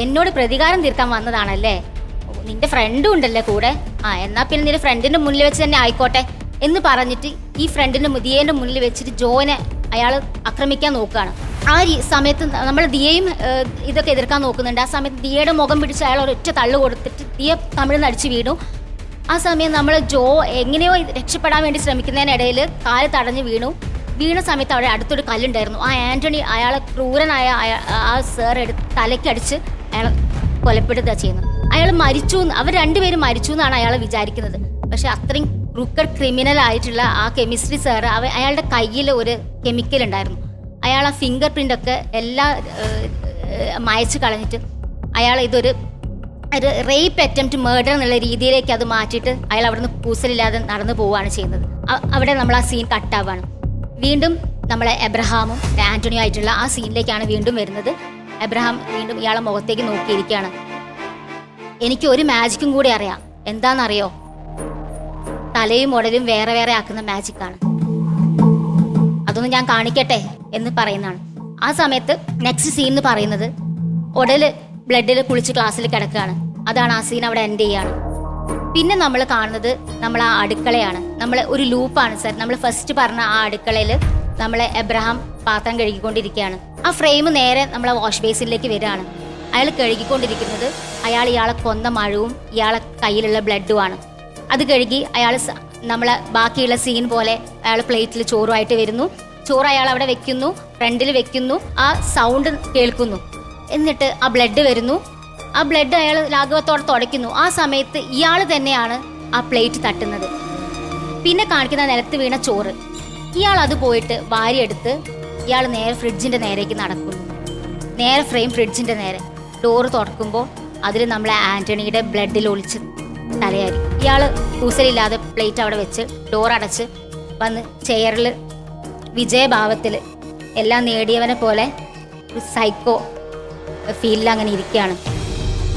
എന്നോട് പ്രതികാരം തീർക്കാൻ വന്നതാണല്ലേ, നിന്റെ ഫ്രണ്ടും ഉണ്ടല്ലേ കൂടെ, എന്നാ പിന്നെ നിന്റെ ഫ്രണ്ടിന്റെ മുന്നിൽ വെച്ച് തന്നെ ആയിക്കോട്ടെ എന്ന് പറഞ്ഞിട്ട് ഈ ഫ്രണ്ടിന്റെ ദിയേന്റെ മുന്നിൽ വെച്ചിട്ട് ജോനെ അയാൾ ആക്രമിക്കാൻ നോക്കുകയാണ്. ആ സമയത്ത് നമ്മൾ ദിയയും ഇതൊക്കെ എതിർക്കാൻ നോക്കുന്നുണ്ട്. ആ സമയത്ത് ദിയയുടെ മുഖം പിടിച്ച് അയാൾ ഒരൊറ്റ തള്ളു കൊടുത്തിട്ട് ദിയ തമിഴ്ന്ന് അടിച്ച് വീണു. ആ സമയം നമ്മൾ ജോ എങ്ങനെയോ രക്ഷപ്പെടാൻ വേണ്ടി ശ്രമിക്കുന്നതിനിടയിൽ കാല് തടഞ്ഞ് വീണ സമയത്ത് അവിടെ അടുത്തൊരു കല്ലുണ്ടായിരുന്നു. ആ ആന്റണി അയാളെ ക്രൂരനായ ആ സാർ എടുത്ത് തലയ്ക്കടിച്ച് അയാളെ കൊലപ്പെടുത്തുക ചെയ്യുന്നു. അയാൾ മരിച്ചു, അവർ രണ്ടുപേരും മരിച്ചു എന്നാണ് അയാൾ വിചാരിക്കുന്നത്. പക്ഷെ അത്രയും ക്രൂക്കഡ് ക്രിമിനൽ ആയിട്ടുള്ള ആ കെമിസ്ട്രി സാർ അയാളുടെ കയ്യിൽ ഒരു കെമിക്കൽ ഉണ്ടായിരുന്നു. അയാൾ ആ ഫിംഗർ പ്രിൻ്റ് ഒക്കെ എല്ലാം മായച്ച് കളഞ്ഞിട്ട് അയാൾ ഇതൊരു റേപ്പ് അറ്റംപ്റ്റ് മേർഡർ എന്നുള്ള രീതിയിലേക്ക് അത് മാറ്റിയിട്ട് അയാൾ അവിടുന്ന് കൂസലില്ലാതെ നടന്നു പോവുകയാണ് ചെയ്യുന്നത്. അവിടെ നമ്മൾ ആ സീൻ കട്ടാവാണ്. വീണ്ടും നമ്മളെ എബ്രഹാമും ആന്റണിയും ആയിട്ടുള്ള ആ സീനിലേക്കാണ് വീണ്ടും വരുന്നത്. എബ്രഹാം വീണ്ടും ഇയാളെ മുഖത്തേക്ക് നോക്കിയിരിക്കുകയാണ്. എനിക്ക് ഒരു മാജിക്കും കൂടി അറിയാം. എന്താണെന്നറിയോ? തലയും ഉടലും വേറെ വേറെ ആക്കുന്ന മാജിക്കാണ്. അതൊന്ന് ഞാൻ കാണിക്കട്ടെ എന്ന് പറയുന്നതാണ്. ആ സമയത്ത് നെക്സ്റ്റ് സീൻ എന്ന് പറയുന്നത് ഉടല് ബ്ലഡിൽ കുളിച്ച് ക്ലാസ്സിൽ കിടക്കുകയാണ്. അതാണ് ആ സീൻ അവിടെ എൻഡ് ചെയ്യാണ്. പിന്നെ നമ്മൾ കാണുന്നത് നമ്മൾ ആ അടുക്കളയാണ്. നമ്മൾ ഒരു ലൂപ്പാണ് സർ. നമ്മൾ ഫസ്റ്റ് പറഞ്ഞ ആ അടുക്കളയിൽ നമ്മളെ എബ്രഹാം പാത്രം കഴുകിക്കൊണ്ടിരിക്കുകയാണ്. ആ ഫ്രെയിം നേരെ നമ്മളെ വാഷ് ബേസിനിലേക്ക് വരികയാണ്. അയാൾ കഴുകിക്കൊണ്ടിരിക്കുന്നത് ഇയാളെ കൊന്ന മഴവും ഇയാളെ കയ്യിലുള്ള ബ്ലഡുമാണ്. അത് കഴുകി അയാൾ നമ്മളെ ബാക്കിയുള്ള സീൻ പോലെ അയാൾ പ്ലേറ്റിൽ ചോറുമായിട്ട് വരുന്നു. ചോറ് അയാൾ അവിടെ വെക്കുന്നു, ഫ്രണ്ടിൽ വെക്കുന്നു. ആ സൗണ്ട് കേൾക്കുന്നു. എന്നിട്ട് ആ ബ്ലഡ് വരുന്നു. ആ ബ്ലഡ് അയാൾ ലാഘവത്തോടെ തുടയ്ക്കുന്നു. ആ സമയത്ത് ഇയാൾ തന്നെയാണ് ആ പ്ലേറ്റ് തട്ടുന്നത്. പിന്നെ കാണിക്കുന്ന നിലത്ത് വീണ ചോറ്. ഇയാൾ അത് പോയിട്ട് വാരിയെടുത്ത് ഇയാൾ നേരെ ഫ്രിഡ്ജിന്റെ നേരേക്ക് നടക്കുന്നു. നേരെ ഫ്രെയിം ഫ്രിഡ്ജിന്റെ നേരെ. ഡോറ് തുറക്കുമ്പോൾ അതിൽ നമ്മളെ ആന്റണിയുടെ ബ്ലഡിൽ ഒളിച്ച് തലയായിരിക്കും. ഇയാൾ കൂസലില്ലാതെ പ്ലേറ്റ് അവിടെ വെച്ച് ഡോർ അടച്ച് വന്ന് ചെയറിൽ വിജയഭാവത്തിൽ എല്ലാം നേടിയവനെ പോലെ ഒരു സൈക്കോ ഫീലിൽ അങ്ങനെ ഇരിക്കുകയാണ്.